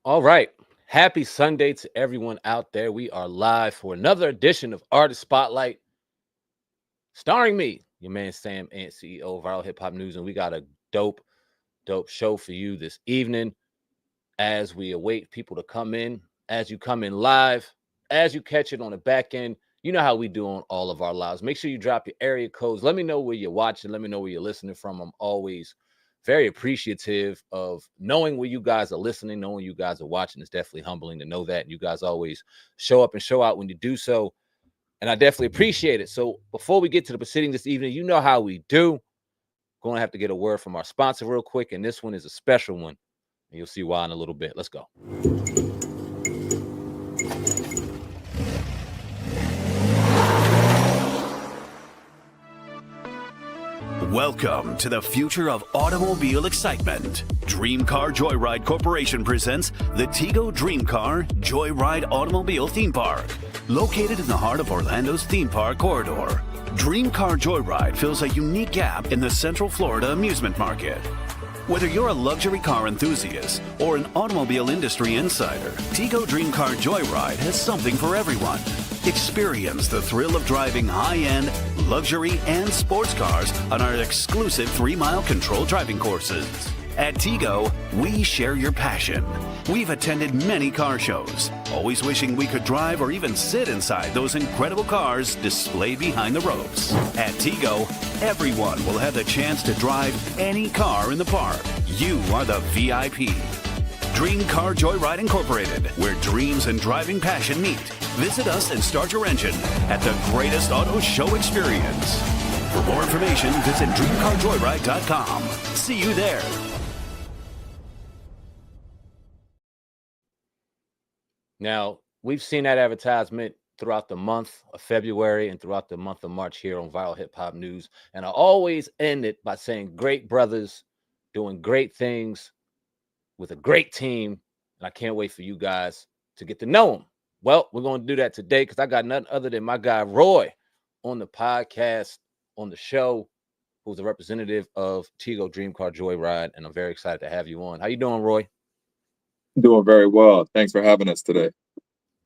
All right. Happy Sunday to everyone out there. We are live for another edition of Artist Spotlight, starring me, your man Sam Ant, CEO of Viral Hip Hop News. And we got a dope show for you this evening as we await people to come in, as you come in live, as you catch it on the back end. You know how we do on all of our lives. Make sure you drop your area codes. Let me know where you're watching. Let me know where you're listening from. I'm always very appreciative of knowing where you guys are listening, knowing you guys are watching. It's definitely humbling to know that. And you guys always show up and show out when you do so. And I definitely appreciate it. So before we get to the proceeding this evening, you know how we do. Going to have to get a word from our sponsor real quick. And this one is a special one. And you'll see why in a little bit. Let's go. Welcome to the future of automobile excitement. Dream Car Joyride Corporation presents the Tigo Dream Car Joyride Automobile Theme Park. Located in the heart of Orlando's theme park corridor, Dream Car Joyride fills a unique gap in the Central Florida amusement market. Whether you're a luxury car enthusiast or an automobile industry insider, Tigo Dream Car Joyride has something for everyone. Experience the thrill of driving high-end, luxury, and sports cars on our exclusive 3-mile controlled driving courses. At Tigo, we share your passion. We've attended many car shows, always wishing we could drive or even sit inside those incredible cars displayed behind the ropes. At Tigo, everyone will have the chance to drive any car in the park. You are the VIP. Dream Car Joyride Incorporated, where dreams and driving passion meet. Visit us and start your engine at the greatest auto show experience. For more information, visit dreamcarjoyride.com. See you there. Now, we've seen that advertisement throughout the month of February and throughout the month of March here on Viral Hip Hop News. And I always end it by saying great brothers doing great things with a great team. And I can't wait for you guys to get to know them. Well, we're going to do that today because I got nothing other than my guy Roy on the podcast, on the show, who's a representative of Tigo Dream Car Joyride. And I'm very excited to have you on. How you doing, Roy? Doing very well. Thanks for having us today.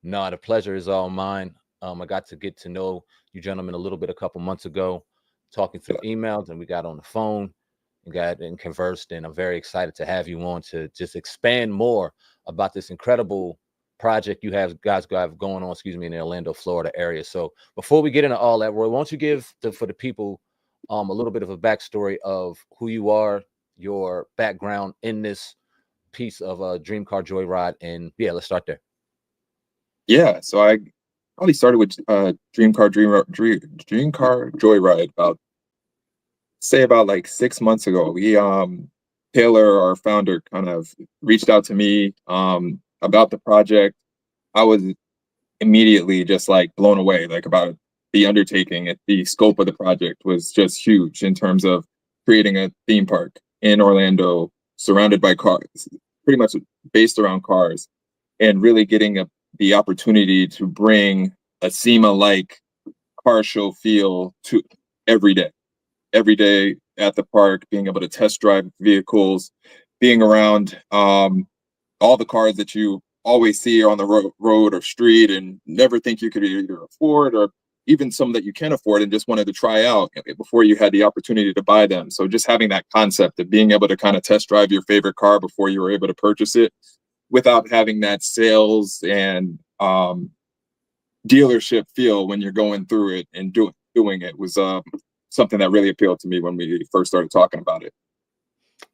No, the pleasure is all mine. I got to get to know you gentlemen a little bit a couple months ago, talking through emails, and we got on the phone and got and conversed. And I'm very excited to have you on to just expand more about this incredible project you guys got going on, in the Orlando, Florida area. So before we get into all that, Roy, why don't you give for the people a little bit of a backstory of who you are, your background in this piece of Dream Car Joyride, and yeah, let's start there. Yeah, so I probably started with Dream Car Joyride about like 6 months ago. Taylor, our founder, kind of reached out to me about the project. I was immediately just like blown away, like about the undertaking. The scope of the project was just huge in terms of creating a theme park in Orlando, surrounded by cars, pretty much based around cars, and really getting the opportunity to bring a SEMA-like car show feel to every day at the park, being able to test drive vehicles, being around all the cars that you always see on the road or street and never think you could either afford, or even some that you can afford and just wanted to try out before you had the opportunity to buy them. So just having that concept of being able to kind of test drive your favorite car before you were able to purchase it, without having that sales and dealership feel when you're going through it and doing it, was something that really appealed to me when we first started talking about it.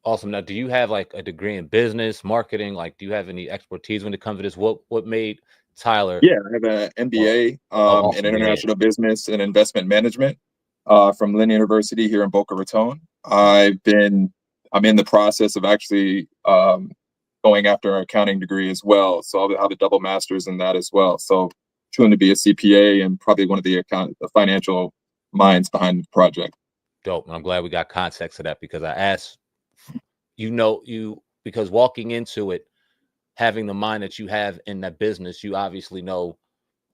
Awesome. Now, do you have like a degree in business marketing? Like, do you have any expertise when it comes to this? What made Tyler? Yeah, I have an MBA awesome. in international business and investment management from Lynn University here in Boca Raton. I'm in the process of actually going after an accounting degree as well. So I'll have a double master's in that as well. So trying to be a CPA and probably one of the financial minds behind the project. Dope. And I'm glad we got context to that, because I asked, because walking into it, having the mind that you have in that business, you obviously know,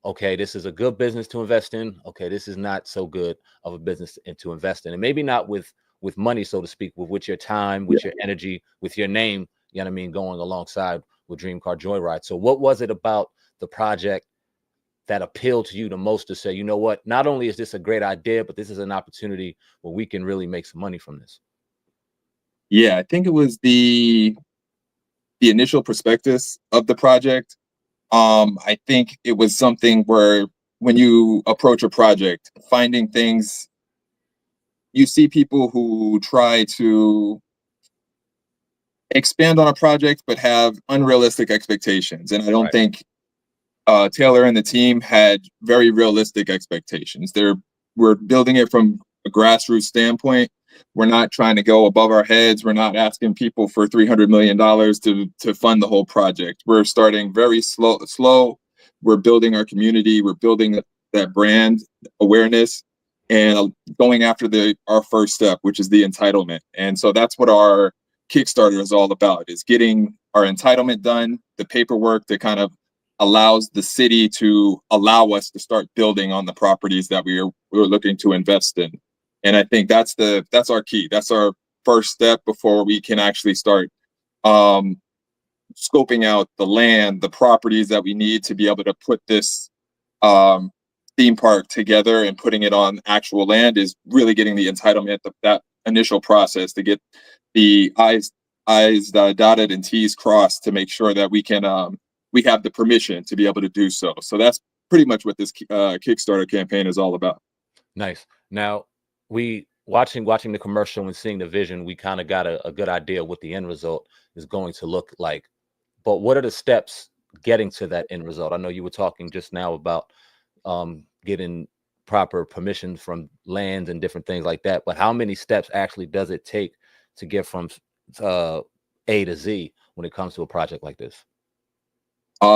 okay, this is a good business to invest in. Okay, this is not so good of a business to invest in. And maybe not with money, so to speak, with your time, with your energy, with your name, you know what I mean, going alongside with Dream Car Joyride. So what was it about the project that appealed to you the most to say, you know what, not only is this a great idea, but this is an opportunity where we can really make some money from this? Yeah, I think it was the initial prospectus of the project. I think it was something where when you approach a project, finding things, you see people who try to expand on a project but have unrealistic expectations. And I don't Right. think Taylor and the team had very realistic expectations. We're building it from a grassroots standpoint. We're not trying to go above our heads. We're not asking people for $300 million to fund the whole project. We're starting very slow. We're building our community. We're building that brand awareness and going after our first step, which is the entitlement. And so that's what our Kickstarter is all about: is getting our entitlement done, the paperwork that kind of allows the city to allow us to start building on the properties that we're looking to invest in. And I think that's our key. That's our first step before we can actually start scoping out the land, the properties that we need to be able to put this um, theme park together and putting it on actual land. Is really getting the entitlement, that initial process, to get the I's dotted and T's crossed to make sure that we have the permission to be able to do so. So that's pretty much what this Kickstarter campaign is all about. Nice. Now, we watching the commercial and seeing the vision, we kind of got a good idea what the end result is going to look like. But what are the steps getting to that end result? I know you were talking just now about getting proper permission from lands and different things like that. But how many steps actually does it take to get from A to Z when it comes to a project like this?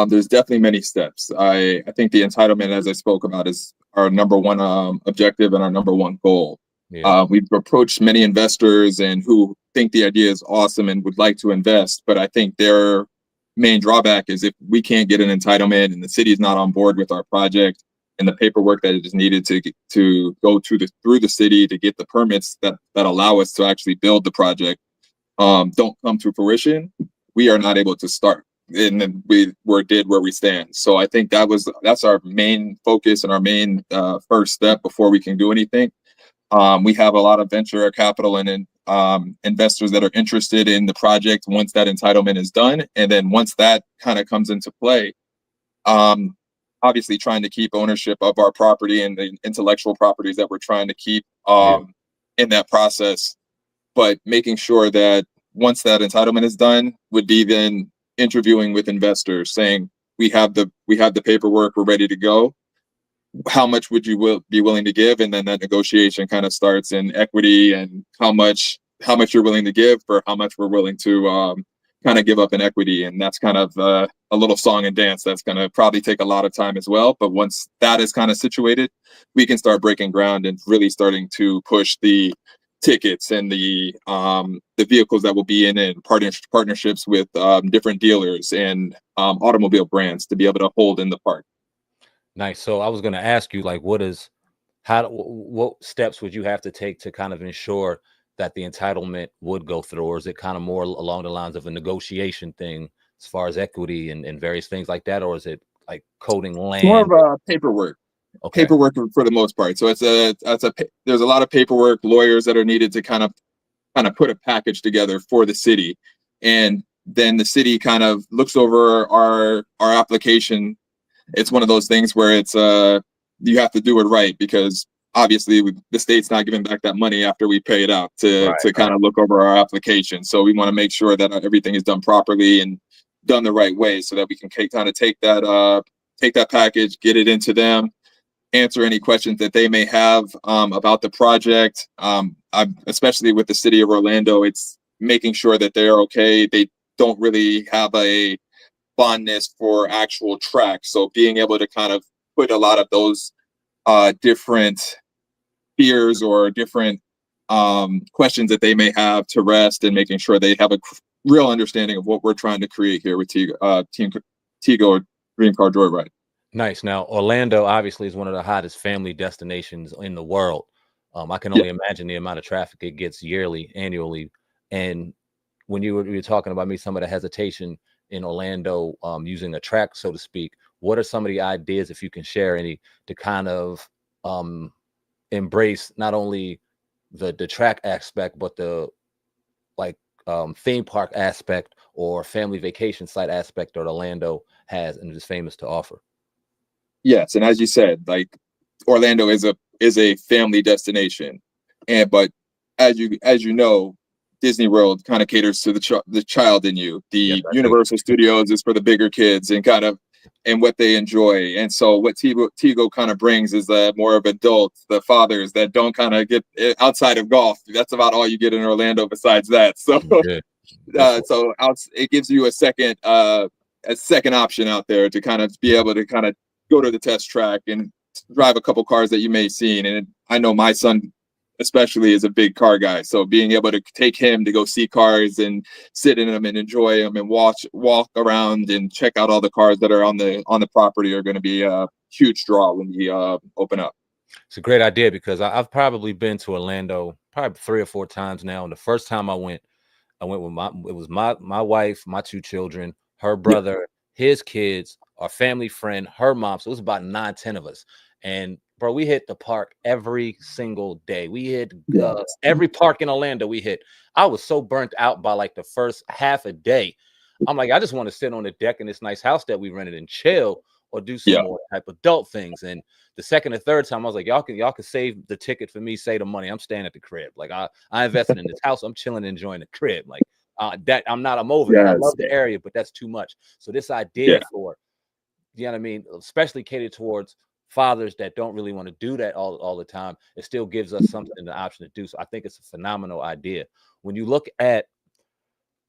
There's definitely many steps. I think the entitlement, as I spoke about, is our number one objective and our number one goal. Yeah. We've approached many investors and who think the idea is awesome and would like to invest, but I think their main drawback is if we can't get an entitlement and the city is not on board with our project and the paperwork that is needed to go through the city to get the permits that allow us to actually build the project don't come to fruition, we are not able to start. And then did where we stand. So I think that's our main focus and our main first step before we can do anything. We have a lot of venture capital and investors that are interested in the project once that entitlement is done. And then once that kind of comes into play, obviously trying to keep ownership of our property and the intellectual properties that we're trying to keep in that process. But making sure that once that entitlement is done would be then interviewing with investors, saying we have the paperwork, we're ready to go. How much would you be willing to give? And then that negotiation kind of starts in equity and how much you're willing to give for how much we're willing to kind of give up in equity. And that's kind of a little song and dance that's going to probably take a lot of time as well. But once that is kind of situated, we can start breaking ground and really starting to push the tickets and the vehicles that will be in it, partnerships with different dealers and automobile brands to be able to hold in the park. Nice. So I was going to ask you, like, what steps would you have to take to kind of ensure that the entitlement would go through? Or is it kind of more along the lines of a negotiation thing as far as equity and various things like that? Or is it like coding land? It's more of paperwork. Okay. Paperwork for the most part. So there's a lot of paperwork, lawyers that are needed to kind of put a package together for the city. And then the city kind of looks over our application. It's one of those things where it's you have to do it right, because obviously the state's not giving back that money after we pay it out to kind of look over our application. So we want to make sure that everything is done properly and done the right way, so that we can kind of take that package, get it into them, answer any questions that they may have about the project. Especially with the city of Orlando, it's making sure that they're okay. They don't really have a fondness for actual tracks. So being able to kind of put a lot of those different fears or different questions that they may have to rest, and making sure they have a real understanding of what we're trying to create here with Team Tigo Dream Car Joyride. Nice. Now, Orlando obviously is one of the hottest family destinations in the world. I can only imagine the amount of traffic it gets annually. And when you were talking about me, some of the hesitation in Orlando, using a track, so to speak. What are some of the ideas, if you can share any, to kind of embrace not only the track aspect, but the like theme park aspect or family vacation site aspect that Orlando has and is famous to offer? Yes, and as you said, like Orlando is a family destination, and but as you know, Disney World kind of caters to the child in you. Yes, The I do. Universal Studios is for the bigger kids and kind of and what they enjoy. And so what Tigo kind of brings is more of adults, the fathers that don't kind of get outside of golf. That's about all you get in Orlando besides that. So Good. Good for it gives you a second option out there to kind of be able to kind of go to the test track and drive a couple cars that you may have seen. And I know my son especially is a big car guy, so being able to take him to go see cars and sit in them and enjoy them and walk around and check out all the cars that are on the property are going to be a huge draw when we open up. It's a great idea because I've probably been to Orlando probably 3 or 4 times now. And the first time I went with my wife, my 2 children, her Yeah. brother, his kids, our family friend, her mom. So it was about 9, 10 of us. And bro, we hit the park every single day. We hit Yes. every park in Orlando we hit. I was so burnt out by like the first half a day. I'm like, I just want to sit on the deck in this nice house that we rented and chill or do some Yeah. more type adult things. And the second or third time, I was like, y'all can save the ticket for me, save the money. I'm staying at the crib. Like I invested in this house. I'm chilling, enjoying the crib. Like that I'm over that. I Yes. love the area, but that's too much. So this idea Yeah. for, you know what I mean, especially catered towards fathers that don't really want to do that all the time, it still gives us something, the option to do. So I think it's a phenomenal idea. When you look at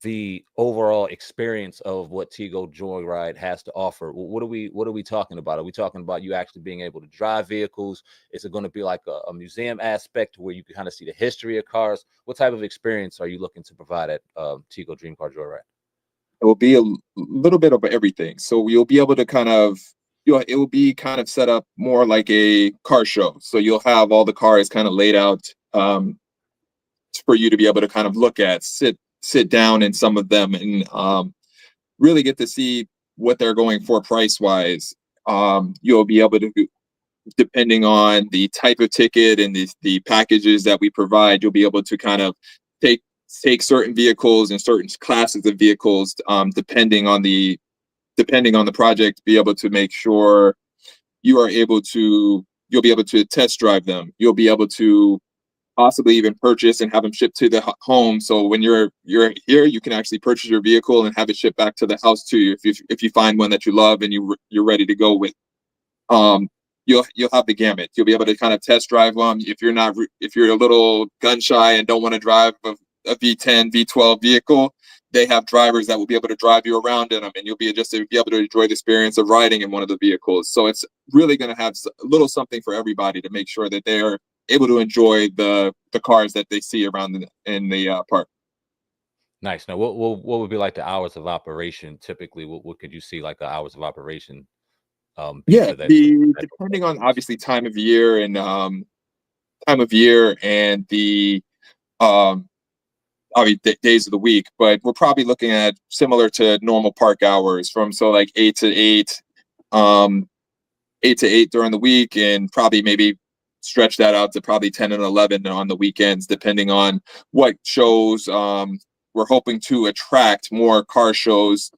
the overall experience of what Tigo Joyride has to offer, what are we talking about? Are we talking about you actually being able to drive vehicles? Is it going to be like a museum aspect where you can kind of see the history of cars? What type of experience are you looking to provide at Tigo Dream Car Joyride? It will be a little bit of everything. So you'll be able to kind of it will be kind of set up more like a car show. So you'll have all the cars kind of laid out for you to be able to kind of look at, sit down in some of them, and really get to see what they're going for price wise. You'll be able to, depending on the type of ticket and the packages that we provide, you'll be able to kind of take certain vehicles and certain classes of vehicles, depending on the project, be able to make sure you'll be able to test drive them. You'll be able to possibly even purchase and have them shipped to the home. So when you're here, you can actually purchase your vehicle and have it shipped back to the house to you if you find one that you love and you're ready to go with. Um, you'll have the gamut. You'll be able to kind of test drive them if you're a little gun shy and don't want to drive a V10, V12 vehicle. They have drivers that will be able to drive you around in them, and you'll be able to enjoy the experience of riding in one of the vehicles. So it's really going to have a little something for everybody to make sure that they are able to enjoy the cars that they see around in the park. Nice. Now, what would be like the hours of operation typically? What could you see like the hours of operation be Yeah, for that? the depending on obviously time of year and the um obviously days of the week, but we're probably looking at similar to normal park hours from like 8 to 8, um 8 to 8 during the week, and probably maybe stretch that out to probably 10 and 11 on the weekends, depending on what shows. We're hoping to attract more car shows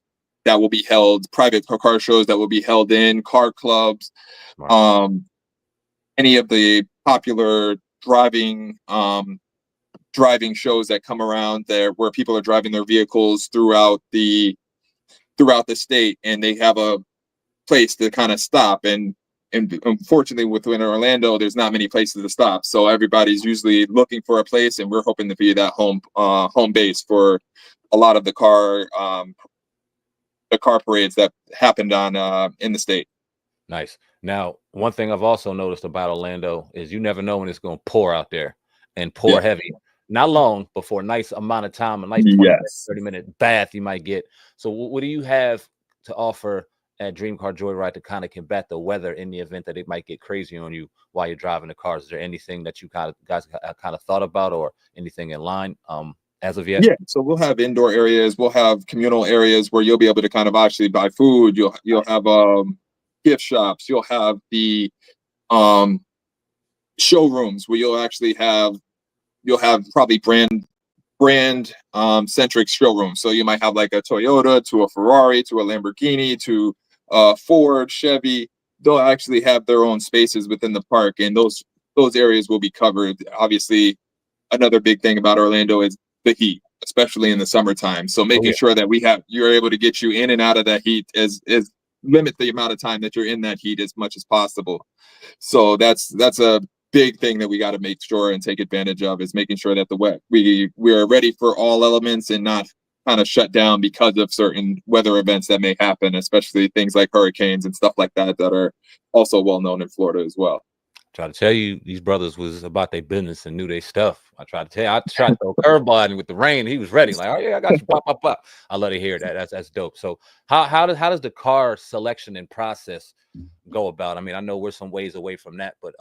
that will be held, private car shows that will be held in car clubs, Smart. any of the popular driving shows that come around there where people are driving their vehicles throughout the state, and they have a place to kind of stop. And unfortunately within Orlando there's not many places to stop, so everybody's usually looking for a place, and we're hoping to be that home base for a lot of the car parades that happened on in the state. Nice. Now, one thing I've also noticed about Orlando is you never know when it's going to pour out there and pour Yeah. heavy. Not long, but for a nice amount of time, a nice 20-minute, Yes. 30-minute bath you might get. So what do you have to offer at Dream Car Joyride to kind of combat the weather in the event that it might get crazy on you while you're driving the cars? Is there anything that you guys kind of thought about or anything in line as of yet? Yeah, so we'll have indoor areas, we'll have communal areas where you'll be able to kind of actually buy food. You'll have gift shops, you'll have the um showrooms where you'll have probably brand centric showrooms. So you might have like a Toyota to a Ferrari to a Lamborghini to Ford, Chevy. They'll actually have their own spaces within the park, and those areas will be covered. Obviously, another big thing about Orlando is the heat, especially in the summertime. So Oh making yeah. sure that you're able to get you in and out of that heat is limit the amount of time that you're in that heat as much as possible. So that's a big thing that we got to make sure and take advantage of, is making sure that we're ready for all elements and not kind of shut down because of certain weather events that may happen, especially things like hurricanes and stuff like that are also well known in Florida as well. Try to tell you, these brothers was about their business and knew their stuff. I tried to tell you, I tried to throw a curveball at him with the rain. He was ready, like, oh yeah, I got you, pop, pop, pop. I love to hear that. That's dope. So how does the car selection and process go about? I mean, I know we're some ways away from that, but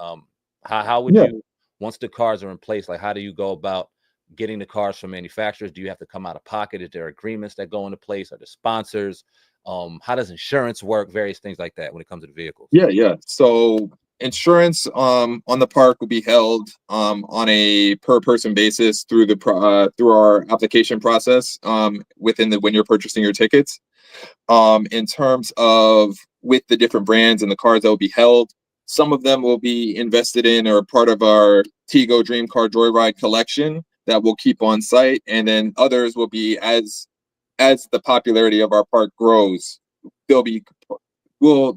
how would Yeah. you, once the cars are in place, like how do you go about getting the cars from manufacturers? Do you have to come out of pocket? Is there agreements that go into place? Are there sponsors? How does insurance work? Various things like that when it comes to the vehicles. Yeah. So insurance on the park will be held on a per person basis through our application process within the when you're purchasing your tickets. In terms of with the different brands and the cars that will be held, some of them will be invested in or part of our Tigo Dream Car Joyride collection that we'll keep on site, and then others will be as the popularity of our park grows, they'll be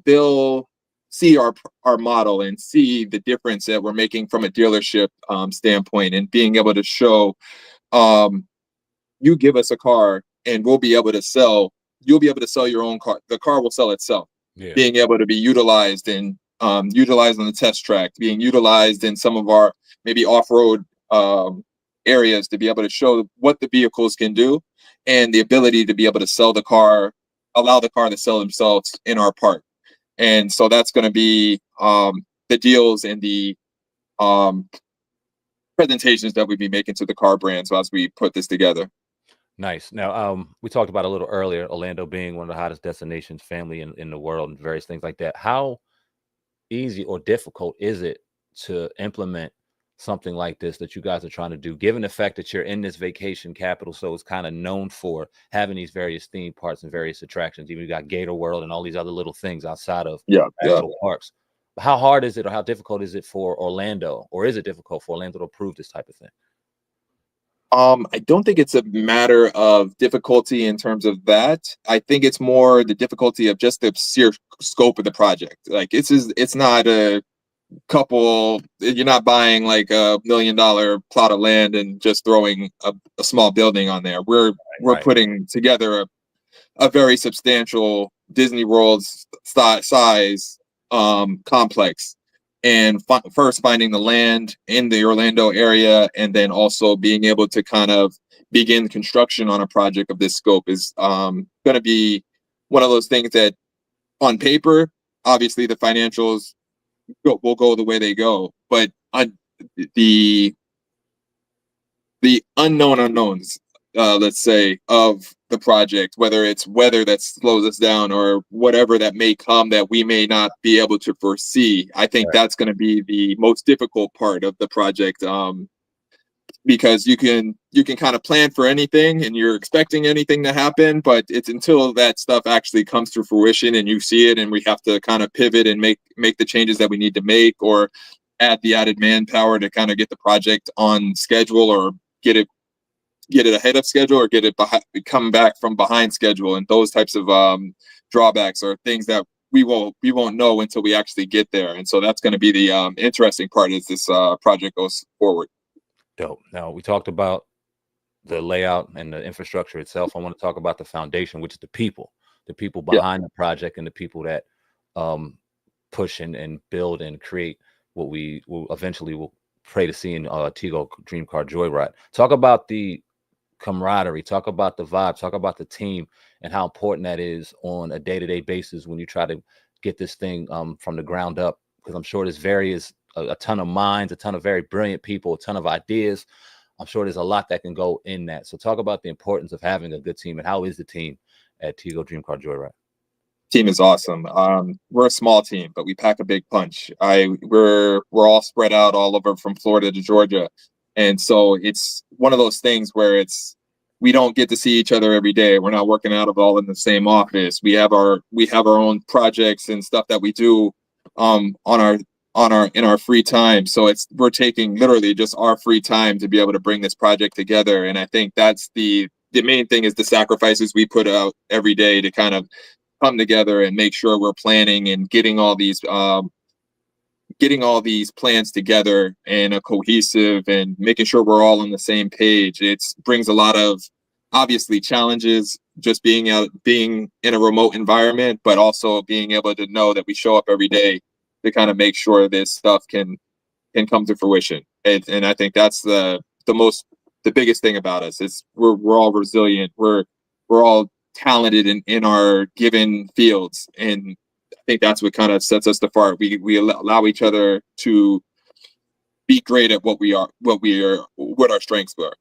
they'll see our model and see the difference that we're making from a dealership standpoint, and being able to show um, you give us a car and you'll be able to sell your own car. The car will sell itself. Yeah. Being able to be utilized and utilized on the test track, being utilized in some of our maybe off-road areas to be able to show what the vehicles can do, and the ability to be able to allow the car to sell themselves in our park. And so that's going to be the deals and the um, presentations that we'll be making to the car brands as we put this together. Nice. Now, we talked about a little earlier, Orlando being one of the hottest destinations, family in the world, and various things like that. How easy or difficult is it to implement something like this that you guys are trying to do, given the fact that you're in this vacation capital, so it's kind of known for having these various theme parks and various attractions. Even you got Gator World and all these other little things outside of Yeah. actual parks. How hard is it, or how difficult is it for Orlando, or is it difficult for Orlando to approve this type of thing? I don't think it's a matter of difficulty in terms of that. I think it's more the difficulty of just the sheer scope of the project. Like it's not a couple. You're not buying like $1 million plot of land and just throwing a small building on there. We're Right. putting together a very substantial Disney World size complex, and first finding the land in the Orlando area, and then also being able to kind of begin construction on a project of this scope is going to be one of those things that on paper, obviously the financials will go the way they go, but the the unknown unknowns, let's say, of the project, whether it's weather that slows us down or whatever that may come that we may not be able to foresee. I think that's going to be the most difficult part of the project, because you can kind of plan for anything and you're expecting anything to happen, but it's until that stuff actually comes to fruition and you see it, and we have to kind of pivot and make the changes that we need to make, or add the added manpower to kind of get the project on schedule, or get it ahead of schedule, or get it come back from behind schedule. And those types of drawbacks are things that we won't know until we actually get there. And so that's going to be the interesting part as this project goes forward. Dope. Now, we talked about the layout and the infrastructure itself. I want to talk about the foundation, which is the people Yeah. behind the project, and the people that push and build and create what we will eventually will pray to see in Tigo Dream Car Joyride. Talk about the camaraderie, talk about the vibe, talk about the team, and how important that is on a day-to-day basis when you try to get this thing from the ground up, because I'm sure there's a ton of minds, a ton of very brilliant people, a ton of ideas. I'm sure there's a lot that can go in that. So talk about the importance of having a good team, and how is the team at Tigo Dream Car Joyride? Team is awesome. We're a small team, but we pack a big punch. We're all spread out all over from Florida to Georgia, and so it's one of those things where we don't get to see each other every day. We're not working out of all in the same office. We have our own projects and stuff that we do in our free time. So we're taking literally just our free time to be able to bring this project together. And I think that's the main thing, is the sacrifices we put out every day to kind of come together and make sure we're planning and getting all these plans together in a cohesive, and making sure we're all on the same page. It brings a lot of, obviously, challenges, just being in a remote environment, but also being able to know that we show up every day to kind of make sure this stuff can come to fruition. And I think that's the biggest thing about us. We're all resilient. We're all talented in our given fields, and I think that's what kind of sets us apart. We allow each other to be great at what our strengths are.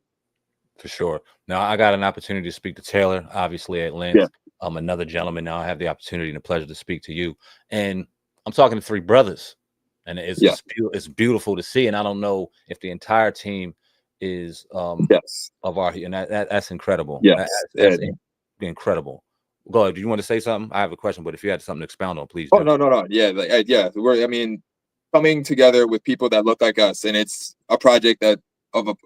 For sure. Now, I got an opportunity to speak to Taylor, obviously, at length. Yeah. Another gentleman. Now I have the opportunity and the pleasure to speak to you, and I'm talking to three brothers, and it's beautiful to see. And I don't know if the entire team is Yes. of our, and that's incredible. Yes. That's incredible. Go ahead. Do you want to say something? I have a question, but if you had something to expound on, please. Oh, no. Yeah. We're coming together with people that look like us, and it's a project that of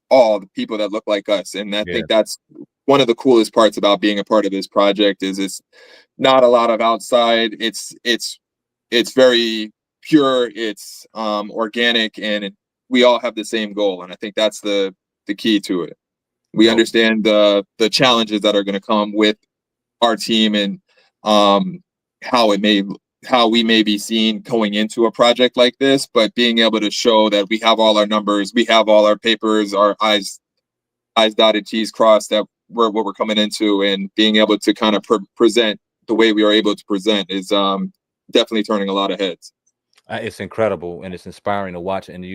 all the people that look like us. And I think that's one of the coolest parts about being a part of this project. Is it's not a lot of outside. It's very pure. It's organic, and we all have the same goal. And I think that's the key to it. We understand the challenges that are going to come with our team, and how we may be seen going into a project like this, but being able to show that we have all our numbers, we have all our papers, our I's dotted, T's crossed, that what we're coming into, and being able to kind of present the way we are able to present is definitely turning a lot of heads. It's incredible, and it's inspiring to watch. And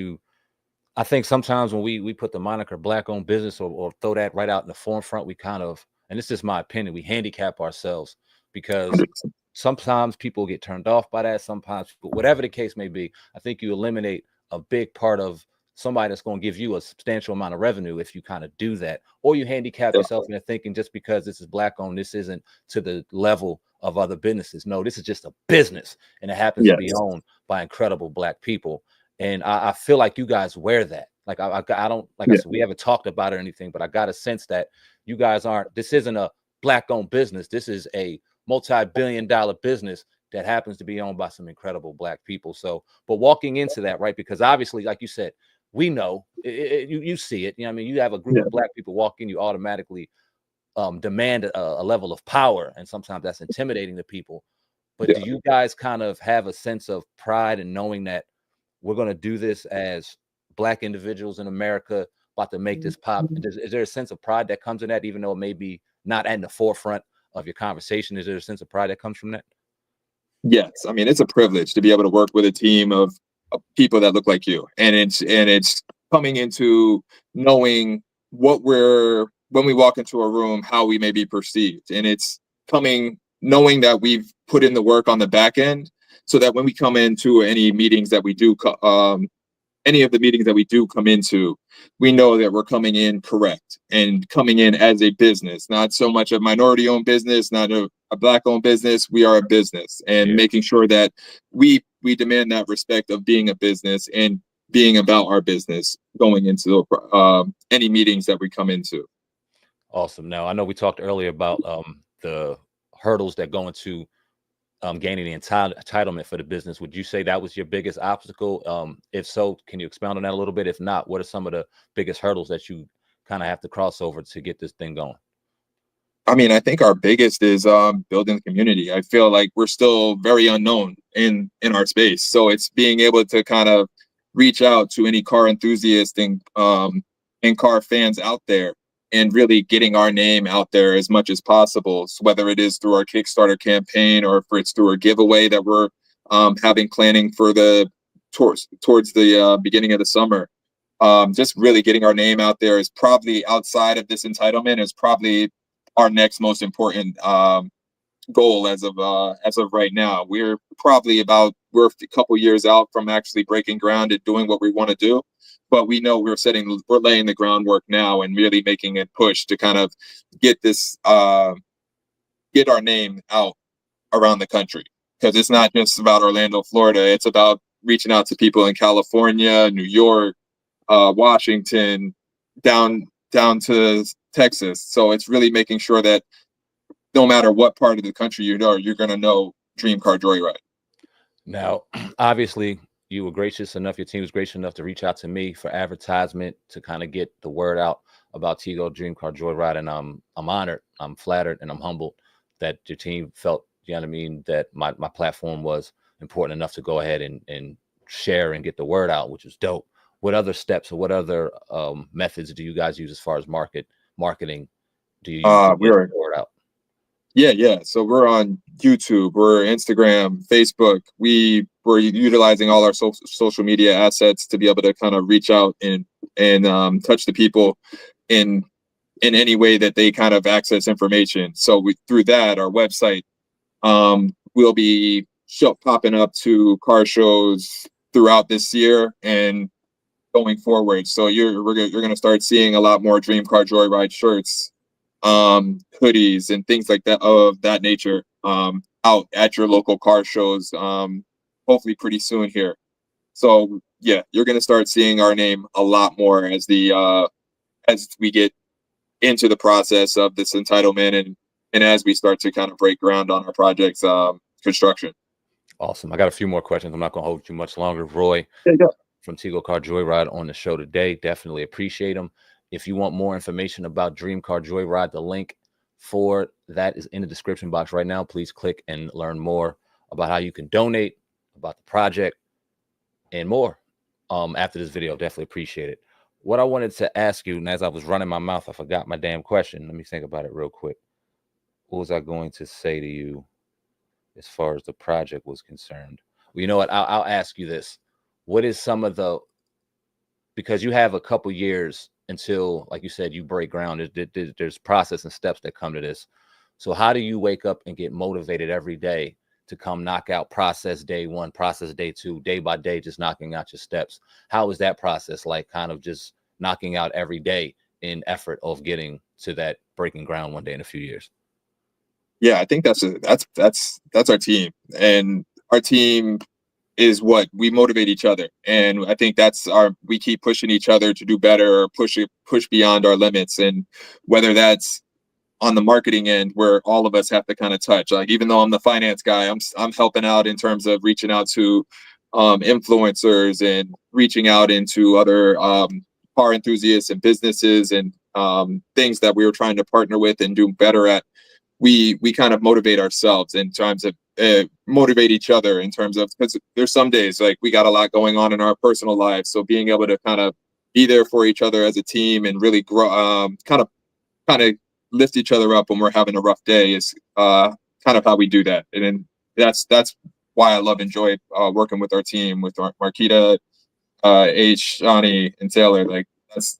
I think sometimes when we put the moniker Black-owned business, or throw that right out in the forefront, we kind of, and this is my opinion, we handicap ourselves, because 100%. sometimes people get turned off by that. Sometimes, whatever the case may be, I think you eliminate a big part of somebody that's going to give you a substantial amount of revenue if you kind of do that, or you handicap yourself into thinking just because this is Black-owned, this isn't to the level of other businesses. No, this is just a business, and it happens to be owned by incredible Black people. And I feel like you guys wear that. Like I don't, like I said, we haven't talked about it or anything, but I got a sense that you guys this isn't a Black-owned business. This is a multi-billion-dollar business that happens to be owned by some incredible Black people. So, but walking into that, right? Because obviously, like you said, we know you see it. You know what I mean? You have a group of Black people walk in, you automatically demand a level of power, and sometimes that's intimidating to people. But do you guys kind of have a sense of pride in knowing that we're going to do this as Black individuals in America, about to make this pop? Is there a sense of pride that comes in that, even though it may be not at the forefront of your conversation? Is there a sense of pride that comes from that? Yes. I mean, it's a privilege to be able to work with a team of people that look like you. And it's coming into knowing when we walk into a room, how we may be perceived. And it's knowing that we've put in the work on the back end, so that when we come into any meetings that we do, any of the meetings that we do come into, we know that we're coming in correct, and coming in as a business, not so much a minority-owned business, not a Black-owned business. We are a business, and making sure that we demand that respect of being a business and being about our business going into any meetings that we come into. Awesome. Now, I know we talked earlier about the hurdles that go into gaining the entitlement for the business. Would you say that was your biggest obstacle? If so, can you expound on that a little bit? If not, what are some of the biggest hurdles that you kind of have to cross over to get this thing going? I mean, I think our biggest is building the community. I feel like we're still very unknown in our space. So it's being able to kind of reach out to any car enthusiast and car fans out there, and really getting our name out there as much as possible. So whether it is through our Kickstarter campaign, or if it's through a giveaway that we're having planning for towards the beginning of the summer. just really getting our name out there is probably, outside of this entitlement, is probably our next most important goal as of right now. We're a couple years out from actually breaking ground and doing what we want to do, but we know we're laying the groundwork now and really making a push to kind of get this get our name out around the country, because it's not just about Orlando, Florida. It's about reaching out to people in California, New York, Washington, down to Texas. So it's really making sure that no matter what part of the country you know, you're going to know Dream Car Joyride. Now, obviously, you were gracious enough, your team was gracious enough to reach out to me for advertisement to kind of get the word out about Tigo Dream Car Joyride. And I'm honored, I'm flattered, and I'm humbled that your team felt, you know what I mean, that my platform was important enough to go ahead and share and get the word out, which is dope. What other steps or what other methods do you guys use as far as marketing do you use to get We're the word out? Yeah. So we're on YouTube, we're Instagram, Facebook. We're utilizing all our social media assets to be able to kind of reach out and touch the people in any way that they kind of access information. So through that, our website, will be popping up to car shows throughout this year and going forward. So you're going to start seeing a lot more Dream Car Joyride shirts, hoodies, and things like that of that nature, out at your local car shows, hopefully pretty soon here. So yeah, you're going to start seeing our name a lot more as we get into the process of this entitlement, and as we start to kind of break ground on our project's construction. Awesome. I got a few more questions. I'm not going to hold you much longer. Roy There you go. from Tigo Car Joyride on the show today. Definitely appreciate them. If you want more information about Dream Car Joyride, the link for that is in the description box right now. Please click and learn more about how you can donate, about the project, and more after this video. Definitely appreciate it. What I wanted to ask you, and as I was running my mouth, I forgot my damn question. Let me think about it real quick. What was I going to say to you as far as the project was concerned? Well, you know what? I'll ask you this. What is some of the, because you have a couple years until, like you said, you break ground. There's process and steps that come to this. So how do you wake up and get motivated every day to come knock out process day one, process day two, day by day, just knocking out your steps? How is that process like, kind of just knocking out every day in effort of getting to that breaking ground one day in a few years? Yeah, I think that's our team, and our team is what we motivate each other, and I think we keep pushing each other to do better, or push beyond our limits. And whether that's on the marketing end, where all of us have to kind of touch, like, even though I'm the finance guy, I'm helping out in terms of reaching out to influencers and reaching out into other car enthusiasts and businesses, and things that we were trying to partner with and do better at. We kind of motivate ourselves in terms of motivate each other in terms of, because there's some days like we got a lot going on in our personal lives, so being able to kind of be there for each other as a team and really grow, kind of lift each other up when we're having a rough day is kind of how we do that. And then that's why I love and enjoy working with our team, with Marquita, H, Johnny, and Taylor. Like,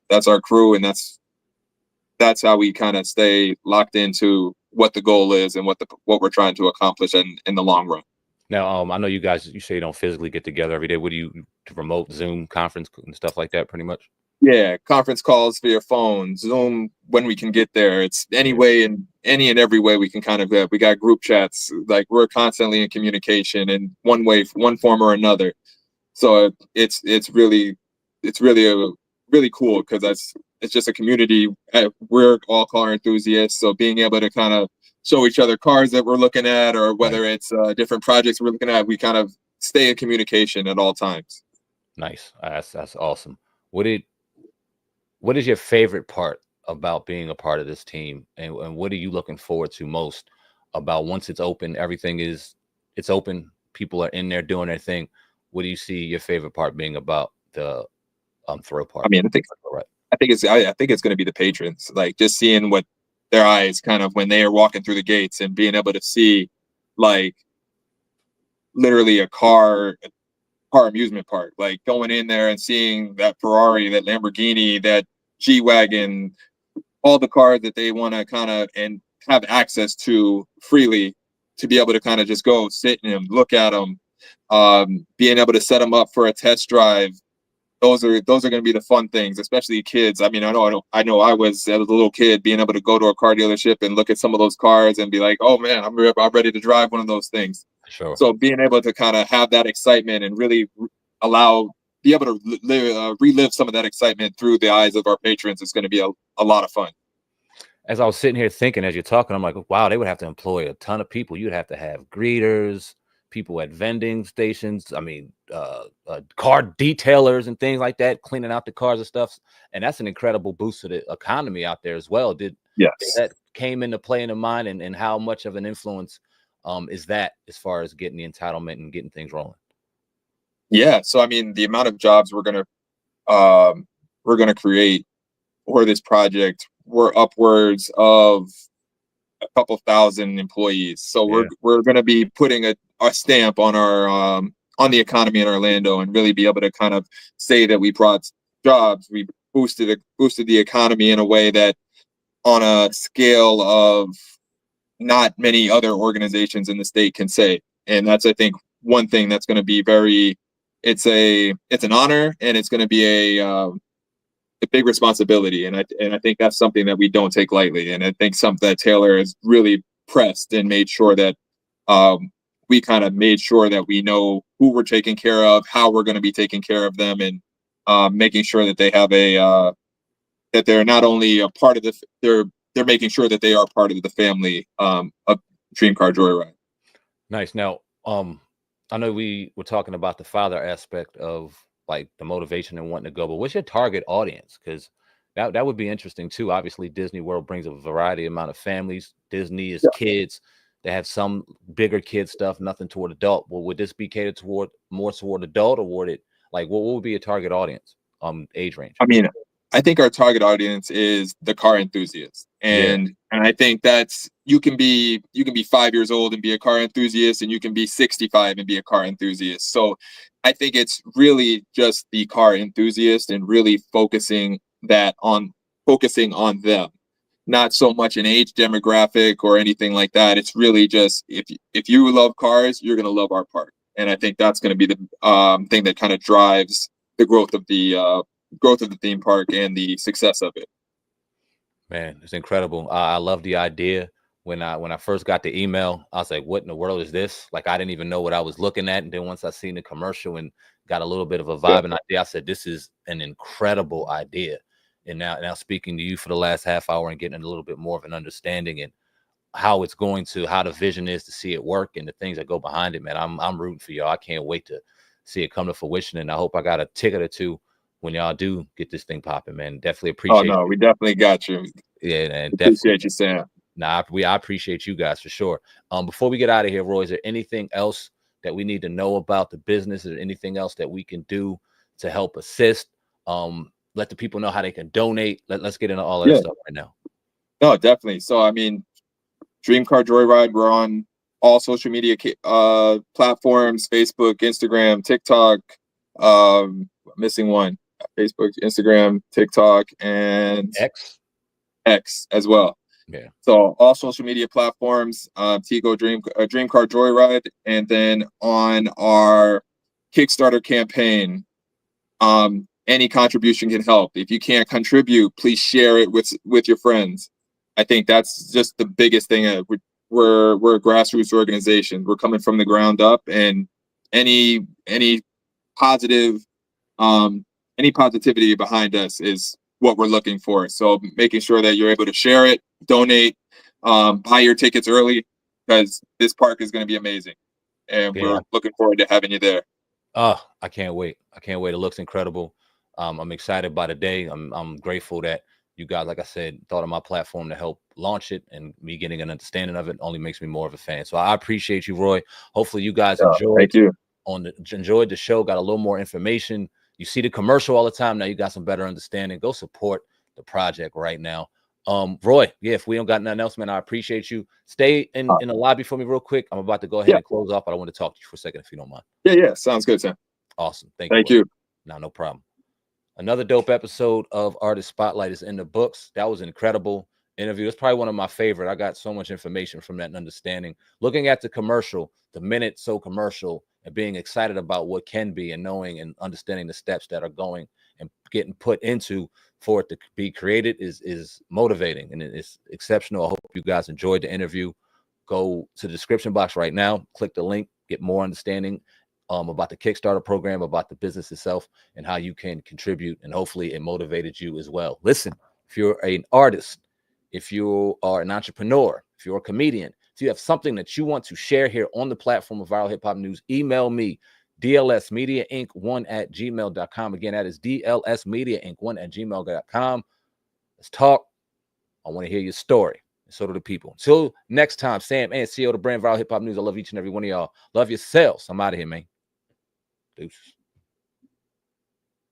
that's our crew, and that's how we kind of stay locked into what the goal is and what we're trying to accomplish in the long run. Now, I know you guys, you say you don't physically get together every day. What do you, remote Zoom conference and stuff like that, pretty much? Yeah, conference calls via phone, Zoom when we can get there. It's any way, and any and every way we can kind of we got group chats. Like, we're constantly in communication in one form or another. So it's really really cool, because it's just a community. We're all car enthusiasts, so being able to kind of show each other cars that we're looking at, or whether it's different projects we're looking at, we kind of stay in communication at all times. Nice. That's awesome. What is your favorite part about being a part of this team, and what are you looking forward to most about once it's open? It's open. People are in there doing their thing. What do you see your favorite part being about the throw part? I mean, I think it's going to be the patrons, like just seeing what their eyes kind of when they are walking through the gates, and being able to see, like, literally a car car amusement park, like going in there and seeing that Ferrari, that Lamborghini, that G-Wagon, all the cars that they want to kind of and have access to freely, to be able to kind of just go sit in them, look at them, being able to set them up for a test drive. Those are going to be the fun things, especially kids. I mean, I know I was, as a little kid, being able to go to a car dealership and look at some of those cars and be like, oh man, I'm ready to drive one of those things. Sure. So being able to kind of have that excitement and really be able to relive some of that excitement through the eyes of our patrons is going to be a lot of fun. As I was sitting here thinking, as you're talking, I'm like, wow, they would have to employ a ton of people. You'd have to have greeters, people at vending stations. I mean, car detailers and things like that, cleaning out the cars and stuff. And that's an incredible boost to the economy out there as well. Did Yes. that came into play in the mind, and how much of an influence is that as far as getting the entitlement and getting things rolling? Yeah. So I mean, the amount of jobs we're gonna create for this project, we're upwards of a couple thousand employees. So we're going to be putting a stamp on our on the economy in Orlando, and really be able to kind of say that we brought jobs, we boosted the economy in a way that, on a scale of not many other organizations in the state can say. And that's, I think, one thing that's going to be it's an honor, and it's going to be a big responsibility, and I think that's something that we don't take lightly, and I think something that Taylor has really pressed and made sure that we kind of made sure that we know who we're taking care of, how we're going to be taking care of them, and making sure that they have that they're not only a part of they're making sure that they are part of the family of Dream Car Joyride. Nice. Now, I know we were talking about the father aspect of like the motivation and wanting to go, but what's your target audience? Because that would be interesting too. Obviously, Disney World brings a variety amount of families. Disney is kids. They have some bigger kid stuff, nothing toward adult. Well, would this be catered more toward adult, or would it, like, what would be a target audience, age range? I mean, I think our target audience is the car enthusiast, and I think that's you can be 5 years old and be a car enthusiast, and you can be 65 and be a car enthusiast. So I think it's really just the car enthusiast, and really focusing on them, not so much an age demographic or anything like that. It's really just, if you love cars, you're going to love our park, and I think that's going to be the thing that kind of drives the growth of the theme park and the success of it. Man, it's incredible. I love the idea. When I first got the email, I was like, what in the world is this? Like, I didn't even know what I was looking at. And then once I seen the commercial and got a little bit of a vibe and idea, I said, this is an incredible idea. And now speaking to you for the last half hour and getting a little bit more of an understanding and how the vision is to see it work and the things that go behind it, man, I'm rooting for y'all. I can't wait to see it come to fruition. And I hope I got a ticket or two when y'all do get this thing popping, man. Definitely appreciate you. We definitely got you. Yeah, and appreciate you, Sam. I appreciate you guys for sure. Before we get out of here, Roy, is there anything else that we need to know about the business? Is there anything else that we can do to help assist? Let the people know how they can donate. Let's get into all of that stuff right now. No, definitely. So, I mean, Dream Car Joyride, we're on all social media platforms: Facebook, Instagram, TikTok. Missing one: Facebook, Instagram, TikTok, and X as well. Yeah. So all social media platforms, Tigo Dream Car Joyride, and then on our Kickstarter campaign, any contribution can help. If you can't contribute, please share it with your friends. I think that's just the biggest thing. We're a grassroots organization. We're coming from the ground up, and any positive, any positivity behind us is what we're looking for. So making sure that you're able to share it, donate, buy your tickets early, because this park is going to be amazing, and we're looking forward to having you there. Oh, I can't wait. It looks incredible. I'm excited by the day. I'm grateful that you guys, like I said, thought of my platform to help launch it, and me getting an understanding of it only makes me more of a fan. So I appreciate you, Roy. Hopefully you guys enjoyed the show, got a little more information. You see the commercial all the time. Now you got some better understanding. Go support the project right now. Roy, if we don't got nothing else, man, I appreciate you. Stay in the lobby for me real quick. I'm about to go ahead and close off, but I want to talk to you for a second if you don't mind. Yeah, sounds good, Sam. Awesome. Thank you. No problem. Another dope episode of Artist Spotlight is in the books. That was an incredible interview. It's probably one of my favorite. I got so much information from that and understanding. Looking at the commercial, the minute so commercial, and being excited about what can be, and knowing and understanding the steps that are going and getting put into for it to be created is motivating, and it's exceptional. I hope you guys enjoyed the interview. Go to the description box right now, click the link, get more understanding about the Kickstarter program, about the business itself, and how you can contribute. And hopefully it motivated you as well. Listen, if you're an artist, if you are an entrepreneur, if you're a comedian, if you have something that you want to share here on the platform of Viral Hip Hop News, email me, dlsmediainc1@gmail.com. Again, that is dlsmediainc1@gmail.com. Let's talk. I want to hear your story. And so do the people. Until next time, Sam and CEO of the brand Viral Hip Hop News. I love each and every one of y'all. Love yourselves. I'm out of here, man. Deuces.